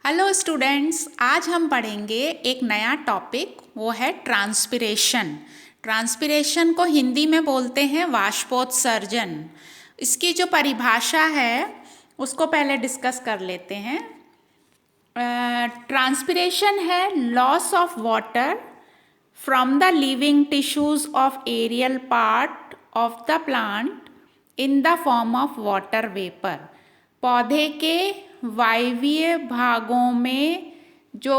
Hello students, आज हम पढ़ेंगे एक नया टॉपिक। वो है ट्रांसपिरेशन। ट्रांसपिरेशन को हिंदी में बोलते हैं वाष्पोत्सर्जन। इसकी जो परिभाषा है उसको पहले डिस्कस कर लेते हैं। ट्रांसपिरेशन है loss of water from the living tissues of aerial part of the plant in the form of water vapour. पौधे के वायवीय भागों में जो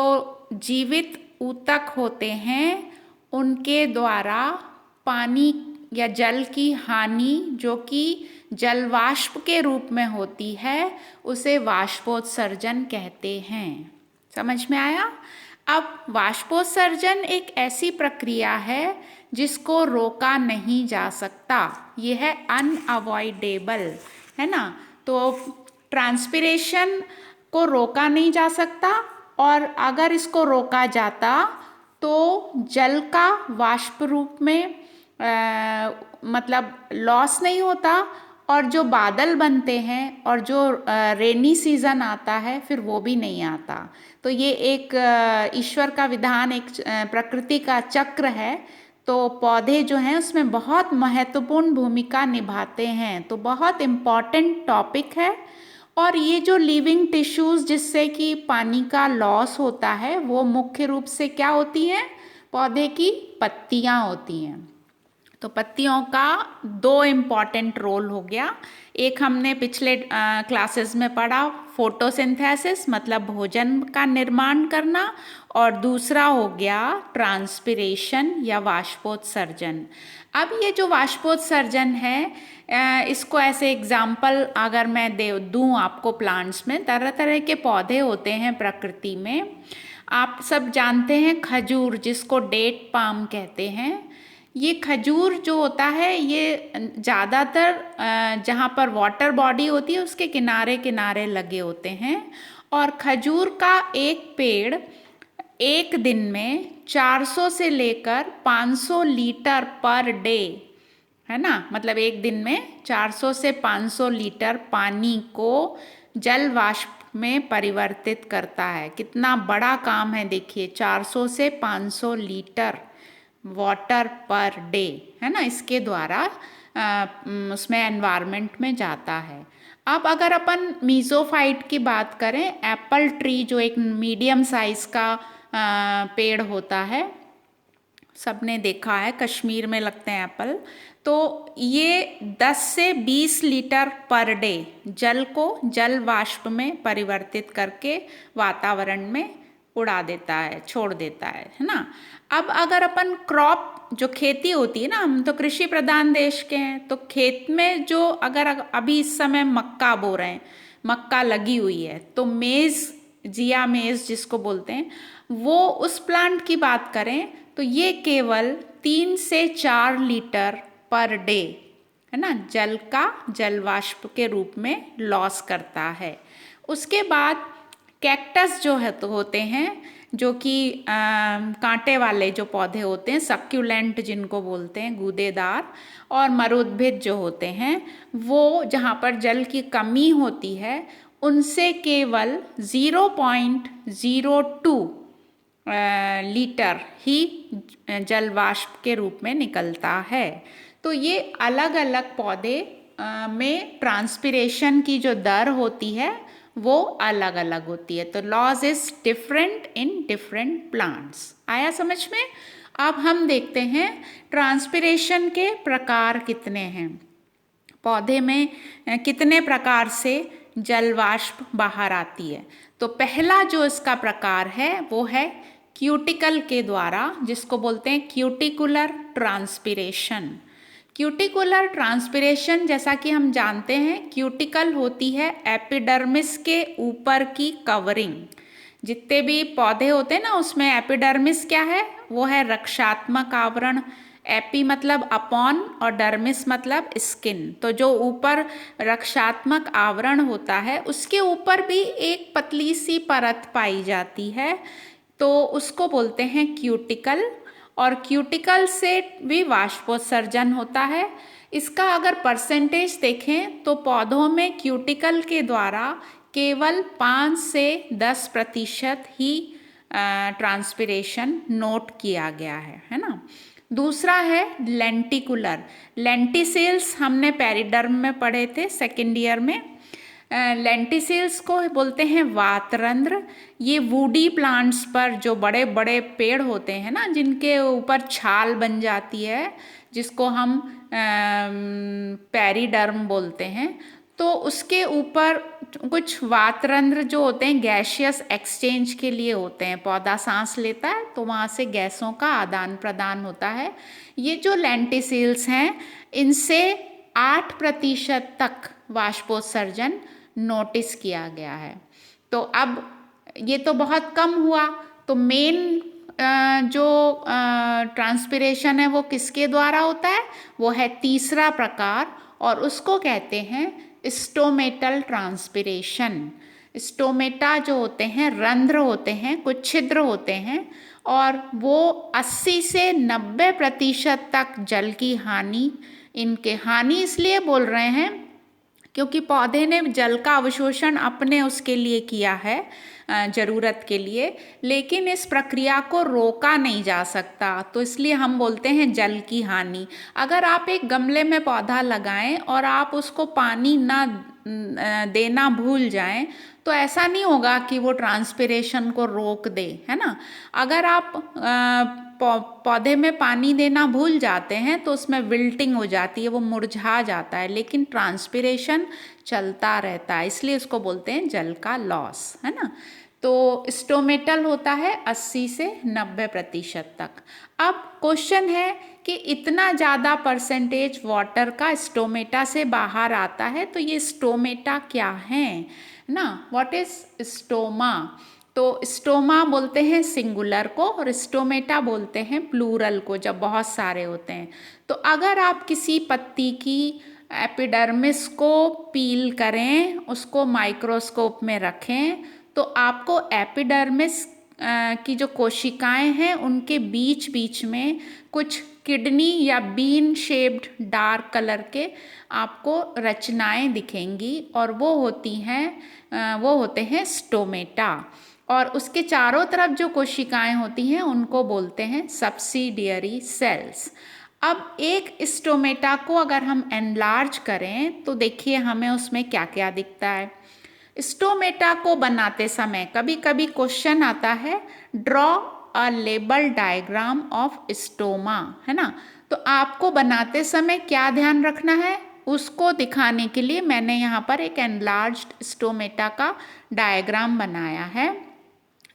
जीवित ऊतक होते हैं उनके द्वारा पानी या जल की हानि जो कि जल वाष्प के रूप में होती है उसे वाष्पोत्सर्जन कहते हैं। समझ में आया? अब वाष्पोत्सर्जन एक ऐसी प्रक्रिया है जिसको रोका नहीं जा सकता। यह है अनअवॉइडेबल, है ना। तो ट्रांसपिरेशन को रोका नहीं जा सकता, और अगर इसको रोका जाता तो जल का वाष्प रूप में मतलब लॉस नहीं होता, और जो बादल बनते हैं और जो रेनी सीजन आता है फिर वो भी नहीं आता। तो ये एक ईश्वर का विधान, एक प्रकृति का चक्र है। तो पौधे जो हैं उसमें बहुत महत्वपूर्ण भूमिका निभाते हैं। तो बहुत इम्पॉर्टेंट टॉपिक है। और ये जो लिविंग टिश्यूज जिससे कि पानी का लॉस होता है वो मुख्य रूप से क्या होती हैं? पौधे की पत्तियां होती हैं। तो पत्तियों का दो इम्पॉर्टेंट रोल हो गया। एक हमने पिछले क्लासेस में पढ़ा, फोटोसिंथेसिस मतलब भोजन का निर्माण करना, और दूसरा हो गया ट्रांसपिरेशन या वाष्पोत्सर्जन। अब ये जो वाष्पोत्सर्जन है, इसको ऐसे एग्जाम्पल अगर मैं दूँ आपको, प्लांट्स में तरह तरह के पौधे होते हैं प्रकृति में। आप सब जानते हैं खजूर, जिसको डेट पाम कहते हैं। ये खजूर जो होता है ये ज़्यादातर जहाँ पर वाटर बॉडी होती है उसके किनारे किनारे लगे होते हैं। और खजूर का एक पेड़ एक दिन में 400 से लेकर 500 लीटर पर डे, है ना, मतलब एक दिन में 400 से 500 लीटर पानी को जल वाष्प में परिवर्तित करता है। कितना बड़ा काम है देखिए, 400 से 500 लीटर वाटर पर डे, है ना, इसके द्वारा उसमें एनवायरनमेंट में जाता है। अब अगर अपन मीज़ोफाइट की बात करें, एप्पल ट्री जो एक मीडियम साइज का पेड़ होता है, सबने देखा है, कश्मीर में लगते हैं एप्पल। तो ये 10 से 20 लीटर पर डे जल को जल वाष्प में परिवर्तित करके वातावरण में उड़ा देता है, छोड़ देता है ना। अब अगर अपन क्रॉप जो खेती होती है ना, हम तो कृषि प्रधान देश के हैं, तो खेत में जो अगर अभी इस समय मक्का बो रहे हैं, मक्का लगी हुई है, तो मेज़, जिया मेज़ जिसको बोलते हैं, वो उस प्लांट की बात करें तो ये केवल 3 से 4 लीटर पर डे, है ना, जल का जल वाष्प के रूप में लॉस करता है। उसके बाद कैक्टस जो है तो होते हैं, जो कि कांटे वाले जो पौधे होते हैं, सक्यूलेंट जिनको बोलते हैं, गूदेदार, और मरुद्भिद जो होते हैं, वो जहाँ पर जल की कमी होती है उनसे केवल 0.02 लीटर ही जल वाष्प के रूप में निकलता है। तो ये अलग अलग पौधे में ट्रांसपिरेशन की जो दर होती है वो अलग अलग होती है। तो laws is different in different plants. आया समझ में? अब हम देखते हैं ट्रांसपिरेशन के प्रकार कितने हैं। पौधे में कितने प्रकार से जल वाष्प बाहर आती है। तो पहला जो इसका प्रकार है वो है क्यूटिकल के द्वारा, जिसको बोलते हैं क्यूटिकुलर ट्रांसपिरेशन। क्यूटिकुलर ट्रांसपिरेशन, जैसा कि हम जानते हैं, क्यूटिकल होती है एपिडर्मिस के ऊपर की कवरिंग। जितने भी पौधे होते हैं ना उसमें एपिडर्मिस क्या है? वो है रक्षात्मक आवरण। एपी मतलब अपॉन और डर्मिस मतलब स्किन। तो जो ऊपर रक्षात्मक आवरण होता है उसके ऊपर भी एक पतली सी परत पाई जाती है, तो उसको बोलते हैं क्यूटिकल। और क्यूटिकल से भी वाष्पोत्सर्जन होता है। इसका अगर परसेंटेज देखें तो पौधों में क्यूटिकल के द्वारा केवल 5 से 10% ही ट्रांसपिरेशन नोट किया गया है ना। दूसरा है लेंटिकुलर। लेंटिसेल्स हमने पेरिडर्म में पढ़े थे सेकेंड ईयर में। लेंटिसेल्स को बोलते हैं वातरंध्र। ये वुडी प्लांट्स पर जो बड़े बड़े पेड़ होते हैं ना, जिनके ऊपर छाल बन जाती है, जिसको हम पेरिडर्म बोलते हैं, तो उसके ऊपर कुछ वातरंध्र जो होते हैं गैसियस एक्सचेंज के लिए होते हैं। पौधा सांस लेता है तो वहाँ से गैसों का आदान प्रदान होता है। ये जो लेंटिसेल्स हैं, इनसे 8% तक वाष्पोत्सर्जन नोटिस किया गया है। तो अब ये तो बहुत कम हुआ, तो मेन जो ट्रांसपिरेशन है वो किसके द्वारा होता है? वो है तीसरा प्रकार, और उसको कहते हैं स्टोमेटल ट्रांसपिरेशन। स्टोमेटा जो होते हैं रंध्र होते हैं, कुछ छिद्र होते हैं, और वो 80 से 90% तक जल की हानि, इनके हानि इसलिए बोल रहे हैं क्योंकि पौधे ने जल का अवशोषण अपने उसके लिए किया है, ज़रूरत के लिए, लेकिन इस प्रक्रिया को रोका नहीं जा सकता, तो इसलिए हम बोलते हैं जल की हानि। अगर आप एक गमले में पौधा लगाएं और आप उसको पानी ना देना भूल जाएं, तो ऐसा नहीं होगा कि वो ट्रांसपिरेशन को रोक दे, है ना। अगर आप पौधे में पानी देना भूल जाते हैं तो उसमें विल्टिंग हो जाती है, वो मुरझा जाता है, लेकिन ट्रांसपिरेशन चलता रहता है, इसलिए उसको बोलते हैं जल का लॉस, है ना। तो स्टोमेटल होता है 80 से 90% तक। अब क्वेश्चन है कि इतना ज़्यादा परसेंटेज वाटर का स्टोमेटा से बाहर आता है, तो ये स्टोमेटा क्या है ना, व्हाट इज स्टोमा। तो स्टोमा बोलते हैं सिंगुलर को, और स्टोमेटा बोलते हैं प्लूरल को, जब बहुत सारे होते हैं। तो अगर आप किसी पत्ती की एपिडर्मिस को पील करें, उसको माइक्रोस्कोप में रखें, तो आपको एपिडर्मिस की जो कोशिकाएं हैं उनके बीच बीच में कुछ किडनी या बीन शेप्ड डार्क कलर के आपको रचनाएं दिखेंगी, और वो होते हैं स्टोमेटा। और उसके चारों तरफ जो कोशिकाएं होती हैं उनको बोलते हैं सब्सिडियरी सेल्स। अब एक स्टोमेटा को अगर हम एनलार्ज करें तो देखिए हमें उसमें क्या क्या दिखता है। स्टोमेटा को बनाते समय कभी कभी क्वेश्चन आता है, draw a label diagram of stoma, है ना। तो आपको बनाते समय क्या ध्यान रखना है, उसको दिखाने के लिए मैंने यहाँ पर एक एनलार्ज्ड स्टोमेटा का डायग्राम बनाया है।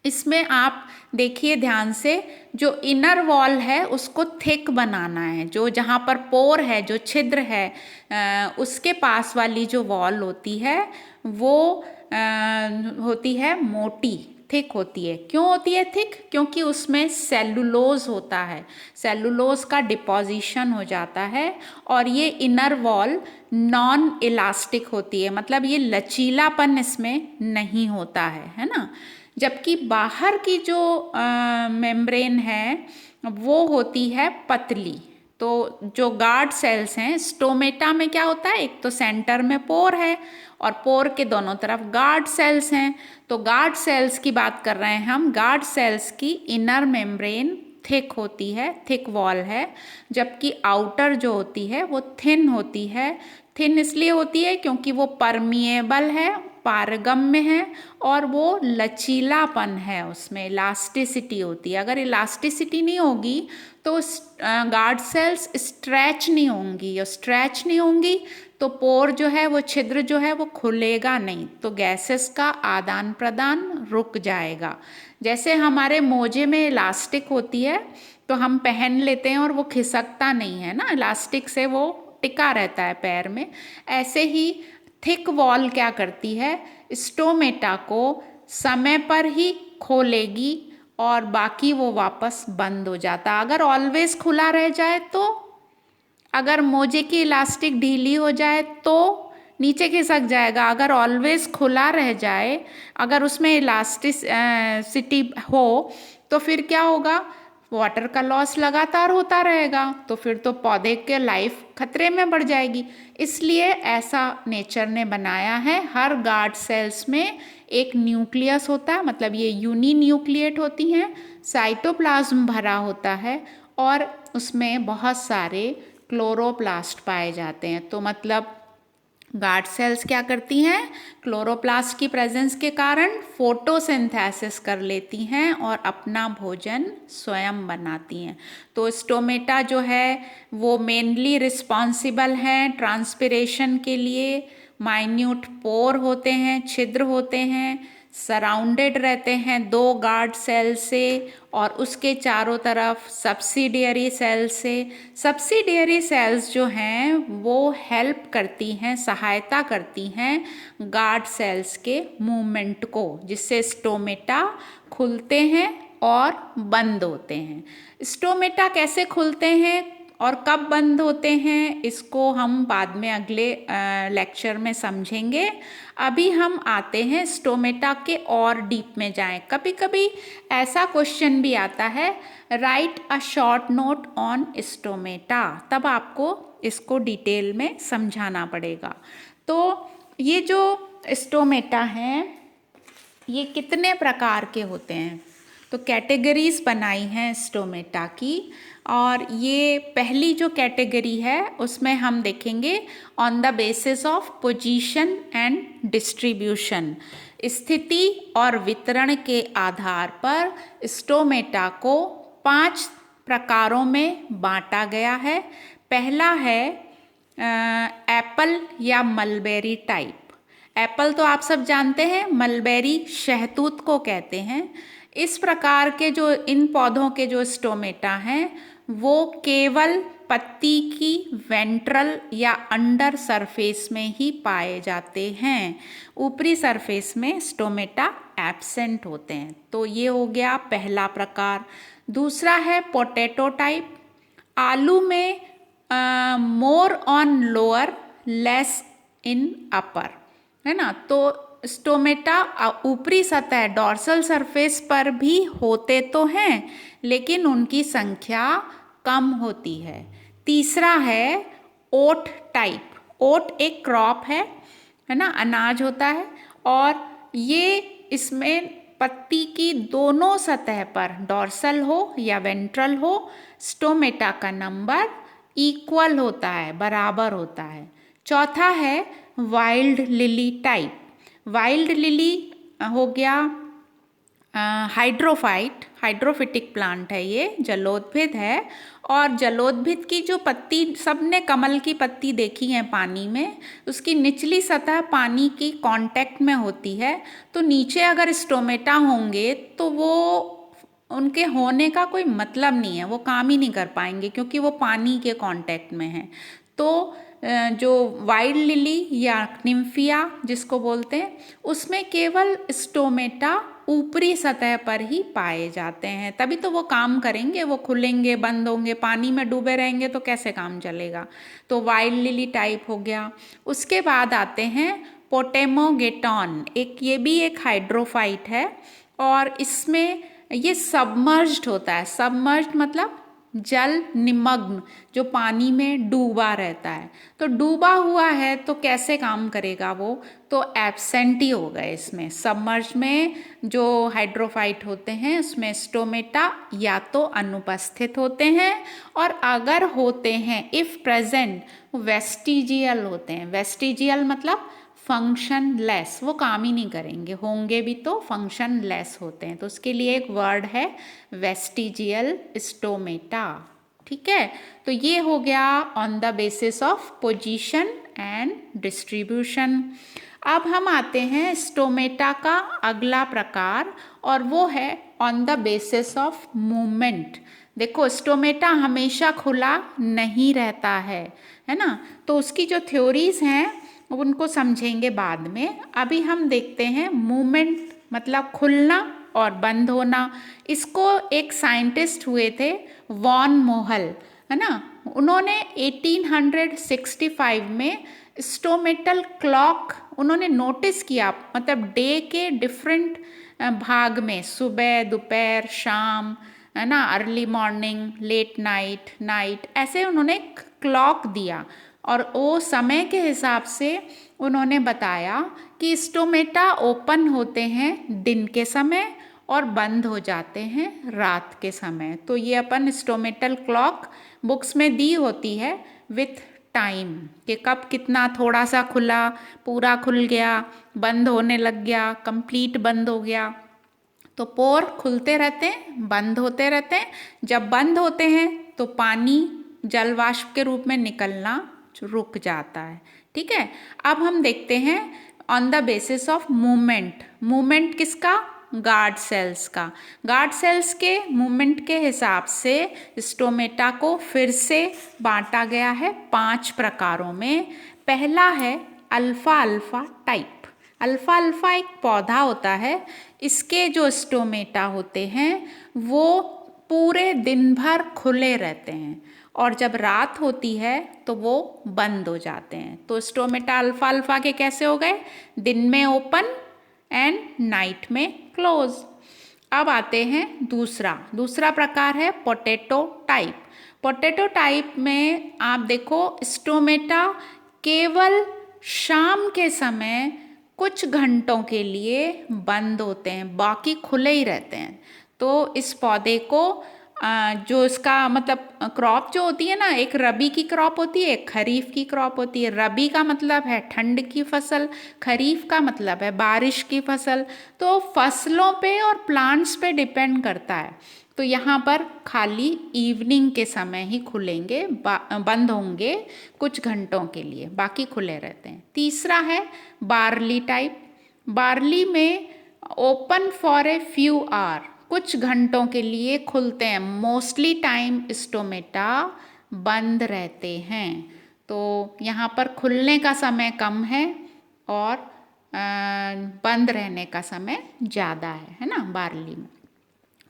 इसमें आप देखिए ध्यान से, जो इनर वॉल है उसको थिक बनाना है, जो जहाँ पर पोर है, जो छिद्र है, उसके पास वाली जो वॉल होती है वो होती है मोटी, थिक होती है। क्यों होती है थिक? क्योंकि उसमें सेलुलोज होता है, सेलुलोज का डिपोजिशन हो जाता है, और ये इनर वॉल नॉन इलास्टिक होती है, मतलब ये लचीलापन इसमें नहीं होता है ना। जबकि बाहर की जो मेम्ब्रेन है वो होती है पतली। तो जो गार्ड सेल्स हैं स्टोमेटा में क्या होता है, एक तो सेंटर में पोर है और पोर के दोनों तरफ गार्ड सेल्स हैं। तो गार्ड सेल्स की बात कर रहे हैं हम। गार्ड सेल्स की इनर मेम्ब्रेन थिक होती है, थिक वॉल है, जबकि आउटर जो होती है वो थिन होती है। थिन इसलिए होती है क्योंकि वो परमिएबल है, पारगम्य है, और वो लचीलापन है, उसमें इलास्टिसिटी होती है। अगर इलास्टिसिटी नहीं होगी तो गार्ड सेल्स स्ट्रेच नहीं होंगी, और स्ट्रेच नहीं होंगी तो पोर जो है, वो छिद्र जो है वो खुलेगा नहीं, तो गैसेस का आदान प्रदान रुक जाएगा। जैसे हमारे मोजे में इलास्टिक होती है तो हम पहन लेते हैं और वो खिसकता नहीं है ना, इलास्टिक से वो टिका रहता है पैर में। ऐसे ही थिक वॉल क्या करती है, स्टोमेटा को समय पर ही खोलेगी और बाकी वो वापस बंद हो जाता। अगर ऑलवेज खुला रह जाए तो, अगर मोजे की इलास्टिक ढीली हो जाए तो नीचे खिसक जाएगा। अगर ऑलवेज खुला रह जाए, अगर उसमें इलास्टिसिटी हो, तो फिर क्या होगा, वाटर का लॉस लगातार होता रहेगा तो फिर तो पौधे के लाइफ खतरे में बढ़ जाएगी। इसलिए ऐसा नेचर ने बनाया है, हर गार्ड सेल्स में एक न्यूक्लियस होता है, मतलब ये यूनिन्यूक्लिएट होती हैं, साइटोप्लाज्म भरा होता है और उसमें बहुत सारे क्लोरोप्लास्ट पाए जाते हैं। तो मतलब गार्ड सेल्स क्या करती हैं, क्लोरोप्लास्ट की प्रेजेंस के कारण फोटोसिंथेसिस कर लेती हैं और अपना भोजन स्वयं बनाती हैं। तो स्टोमेटा जो है वो मेनली रिस्पॉन्सिबल हैं ट्रांसपिरेशन के लिए। माइन्यूट पोर होते हैं, छिद्र होते हैं, सराउंडेड रहते हैं दो गार्ड सेल से और उसके चारों तरफ सब्सिडियरी सेल से। सब्सिडियरी सेल्स जो हैं वो हेल्प करती हैं, सहायता करती हैं गार्ड सेल्स के मूवमेंट को, जिससे स्टोमेटा खुलते हैं और बंद होते हैं। स्टोमेटा कैसे खुलते हैं और कब बंद होते हैं इसको हम बाद में अगले लेक्चर में समझेंगे। अभी हम आते हैं स्टोमेटा के और डीप में जाएं। कभी कभी ऐसा क्वेश्चन भी आता है, right a short note on stomata, तब आपको इसको डिटेल में समझाना पड़ेगा। तो ये जो स्टोमेटा हैं ये कितने प्रकार के होते हैं, तो कैटेगरीज बनाई हैं स्टोमेटा की। और ये पहली जो कैटेगरी है उसमें हम देखेंगे on the basis of position and distribution, स्थिति और वितरण के आधार पर स्टोमेटा को 5 प्रकारों में बांटा गया है। पहला है एप्पल या मलबेरी टाइप। एप्पल तो आप सब जानते हैं, मलबेरी शहतूत को कहते हैं। इस प्रकार के जो इन पौधों के जो स्टोमेटा हैं वो केवल पत्ती की वेंट्रल या अंडर सरफेस में ही पाए जाते हैं, ऊपरी सरफेस में स्टोमेटा एब्सेंट होते हैं। तो ये हो गया पहला प्रकार। दूसरा है पोटैटो टाइप। आलू में more on lower less in upper, है ना। तो स्टोमेटा ऊपरी सतह डॉर्सल सरफेस पर भी होते तो हैं लेकिन उनकी संख्या कम होती है। तीसरा है ओट टाइप। ओट एक क्रॉप है ना, अनाज होता है और ये इसमें पत्ती की दोनों सतह पर डॉर्सल हो या वेंट्रल हो स्टोमेटा का नंबर इक्वल होता है, बराबर होता है। चौथा है wild lily type. Wild lily हो गया हाइड्रोफाइट, हाइड्रोफिटिक प्लांट है, ये जलोद्भिद है। और जलोद्भिद की जो पत्ती, सबने कमल की पत्ती देखी है पानी में, उसकी निचली सतह पानी की कांटेक्ट में होती है। तो नीचे अगर स्टोमेटा होंगे तो वो उनके होने का कोई मतलब नहीं है, वो काम ही नहीं कर पाएंगे क्योंकि वो पानी के कांटेक्ट में हैं। तो जो वाइल्ड लिली या निम्फिया जिसको बोलते हैं उसमें केवल स्टोमेटा ऊपरी सतह पर ही पाए जाते हैं, तभी तो वो काम करेंगे, वो खुलेंगे बंद होंगे, पानी में डूबे रहेंगे तो कैसे काम चलेगा। तो वाइल्ड लिली टाइप हो गया। उसके बाद आते हैं पोटेमोगेटॉन, ये भी एक हाइड्रोफाइट है और इसमें ये सबमर्ज्ड होता है। सबमर्ज्ड मतलब जल निमग्न, जो पानी में डूबा रहता है। तो डूबा हुआ है तो कैसे काम करेगा वो, तो एब्सेंट ही होगा इसमें। सबमर्ज में जो हाइड्रोफाइट होते हैं उसमें स्टोमेटा या तो अनुपस्थित होते हैं और अगर होते हैं इफ प्रेजेंट वेस्टिजियल होते हैं। वेस्टिजियल मतलब फंक्शन लेस, वो काम ही नहीं करेंगे, होंगे भी तो फंक्शन लेस होते हैं। तो उसके लिए एक वर्ड है वेस्टिजियल स्टोमेटा, ठीक है। तो ये हो गया on the basis of position and distribution. अब हम आते हैं स्टोमेटा का अगला प्रकार और वो है on the basis of movement. देखो स्टोमेटा हमेशा खुला नहीं रहता है ना, तो उसकी जो थ्योरीज हैं उनको समझेंगे बाद में। अभी हम देखते हैं मूवमेंट मतलब खुलना और बंद होना। इसको एक साइंटिस्ट हुए थे वॉन मोहल, है ना। उन्होंने 1865 में स्टोमेटल क्लॉक उन्होंने नोटिस किया, मतलब डे के डिफरेंट भाग में, सुबह दोपहर शाम है ना, early morning, late night, night, ऐसे उन्होंने क्लॉक दिया और वो समय के हिसाब से उन्होंने बताया कि स्टोमेटा ओपन होते हैं दिन के समय और बंद हो जाते हैं रात के समय। तो ये अपन स्टोमेटल क्लॉक बुक्स में दी होती है विथ टाइम कि कब कितना, थोड़ा सा खुला, पूरा खुल गया, बंद होने लग गया, कंप्लीट बंद हो गया। तो पोर खुलते रहते हैं, बंद होते रहते हैं। जब बंद होते हैं तो पानी जल वाष्प के रूप में निकलना रुक जाता है। ठीक है, अब हम देखते हैं on the basis of movement. Movement किसका? गार्ड सेल्स का। गार्ड सेल्स के मूवमेंट के हिसाब से स्टोमेटा को फिर से बांटा गया है 5 प्रकारों में। पहला है alpha alpha type. Alpha alpha एक पौधा होता है, इसके जो स्टोमेटा होते हैं वो पूरे दिन भर खुले रहते हैं और जब रात होती है तो वो बंद हो जाते हैं। तो स्टोमेटा अल्फा अल्फा के कैसे हो गए? दिन में ओपन एंड नाइट में क्लोज। अब आते हैं दूसरा प्रकार है पोटैटो टाइप। पोटैटो टाइप में आप देखो स्टोमेटा केवल शाम के समय कुछ घंटों के लिए बंद होते हैं, बाकी खुले ही रहते हैं। तो इस पौधे को जो इसका मतलब क्रॉप जो होती है ना, एक रबी की क्रॉप होती है, एक खरीफ की क्रॉप होती है। रबी का मतलब है ठंड की फसल, खरीफ का मतलब है बारिश की फसल। तो फसलों पे और प्लांट्स पे डिपेंड करता है। तो यहाँ पर खाली इवनिंग के समय ही खुलेंगे, बंद होंगे कुछ घंटों के लिए, बाकी खुले रहते हैं। तीसरा है बार्ली टाइप। बार्ली में open for a few hour, कुछ घंटों के लिए खुलते हैं। मोस्टली टाइम स्टोमेटा बंद रहते हैं। तो यहाँ पर खुलने का समय कम है और बंद रहने का समय ज़्यादा है ना बार्ली में।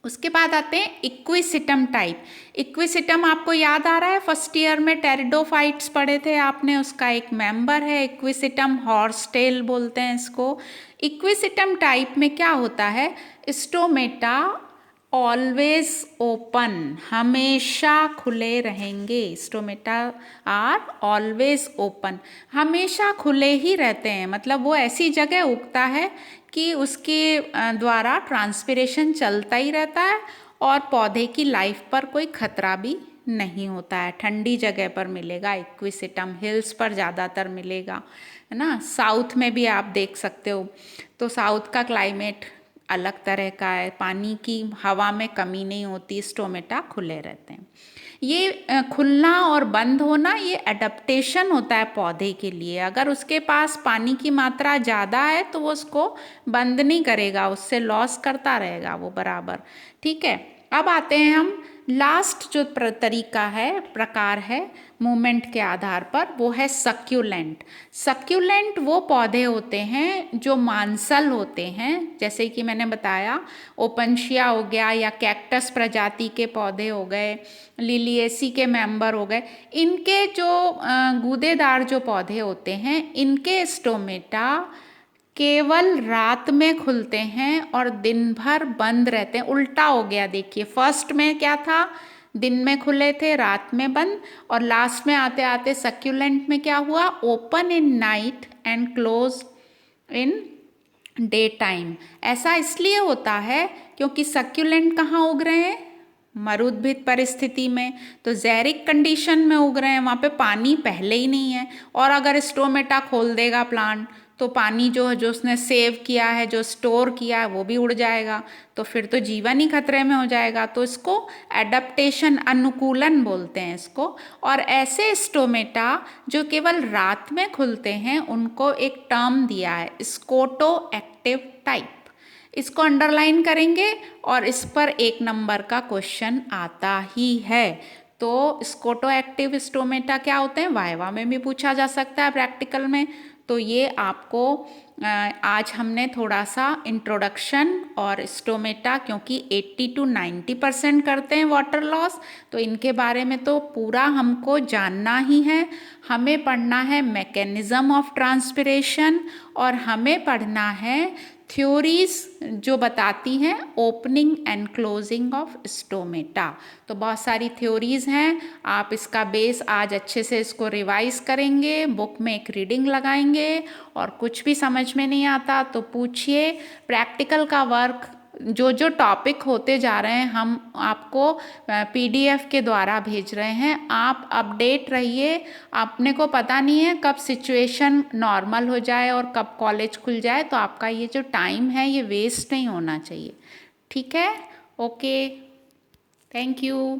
उसके बाद आते हैं इक्विसिटम टाइप। इक्विसिटम आपको याद आ रहा है, फर्स्ट ईयर में टेरिडोफाइट्स पढ़े थे आपने, उसका एक मेंबर है इक्विसिटम, हॉर्स टेल बोलते हैं इसको। इक्विसिटम टाइप में क्या होता है? स्टोमेटा ऑलवेज ओपन, हमेशा खुले रहेंगे। स्टोमेटा आर ऑलवेज ओपन, हमेशा खुले ही रहते हैं। मतलब वो ऐसी जगह उगता है कि उसके द्वारा ट्रांसपिरेशन चलता ही रहता है और पौधे की लाइफ पर कोई खतरा भी नहीं होता है। ठंडी जगह पर मिलेगा इक्विसिटम, हिल्स पर ज़्यादातर मिलेगा, है ना। साउथ में भी आप देख सकते हो। तो साउथ का क्लाइमेट अलग तरह का है, पानी की हवा में कमी नहीं होती, स्टोमेटा खुले रहते हैं। ये खुलना और बंद होना ये एडप्टेशन होता है पौधे के लिए। अगर उसके पास पानी की मात्रा ज़्यादा है तो वो उसको बंद नहीं करेगा, उससे लॉस करता रहेगा वो बराबर। ठीक है, अब आते हैं हम लास्ट जो तरीका है, प्रकार है मूवमेंट के आधार पर, वो है सक्यूलेंट। सक्यूलेंट वो पौधे होते हैं जो मांसल होते हैं, जैसे कि मैंने बताया ओपनशिया हो गया या कैक्टस प्रजाति के पौधे हो गए, लिलिएसी के मेंबर हो गए। इनके जो गूदेदार जो पौधे होते हैं, इनके स्टोमेटा केवल रात में खुलते हैं और दिन भर बंद रहते हैं। उल्टा हो गया देखिए, फर्स्ट में क्या था? दिन में खुले थे, रात में बंद, और लास्ट में आते आते सक्यूलेंट में क्या हुआ? Open in night and close in day time. ऐसा इसलिए होता है क्योंकि सक्यूलेंट कहाँ उग रहे हैं? मरुद्भिद परिस्थिति में, तो ज़ेरिक कंडीशन में उग रहे हैं, वहाँ पे पानी पहले ही नहीं है। और अगर स्टोमेटा खोल देगा प्लांट तो पानी जो उसने सेव किया है, जो स्टोर किया है, वो भी उड़ जाएगा। तो फिर तो जीवन ही खतरे में हो जाएगा। तो इसको एडप्टेशन, अनुकूलन बोलते हैं इसको। और ऐसे स्टोमेटा जो केवल रात में खुलते हैं उनको एक टर्म दिया है, स्कोटो एक्टिव टाइप। इसको अंडरलाइन करेंगे और इस पर 1 नंबर का क्वेश्चन आता ही है। तो स्कोटो एक्टिव स्टोमेटा क्या होते हैं? वाइवा में भी पूछा जा सकता है, प्रैक्टिकल में। तो ये आपको आज हमने थोड़ा सा इंट्रोडक्शन और स्टोमेटा, क्योंकि 80 to 90% करते हैं वाटर लॉस, तो इनके बारे में तो पूरा हमको जानना ही है। हमें पढ़ना है मैकेनिज्म ऑफ ट्रांसपिरेशन और हमें पढ़ना है थ्योरीज जो बताती हैं opening and closing of stomata. तो बहुत सारी थ्योरीज हैं, आप इसका बेस आज अच्छे से इसको रिवाइज करेंगे, बुक में एक रीडिंग लगाएंगे, और कुछ भी समझ में नहीं आता तो पूछिए। प्रैक्टिकल का वर्क जो जो टॉपिक होते जा रहे हैं हम आपको पीडीएफ के द्वारा भेज रहे हैं, आप अपडेट रहिए। आपने को पता नहीं है कब सिचुएशन नॉर्मल हो जाए और कब कॉलेज खुल जाए, तो आपका ये जो टाइम है ये वेस्ट नहीं होना चाहिए। ठीक है, ओके, थैंक यू।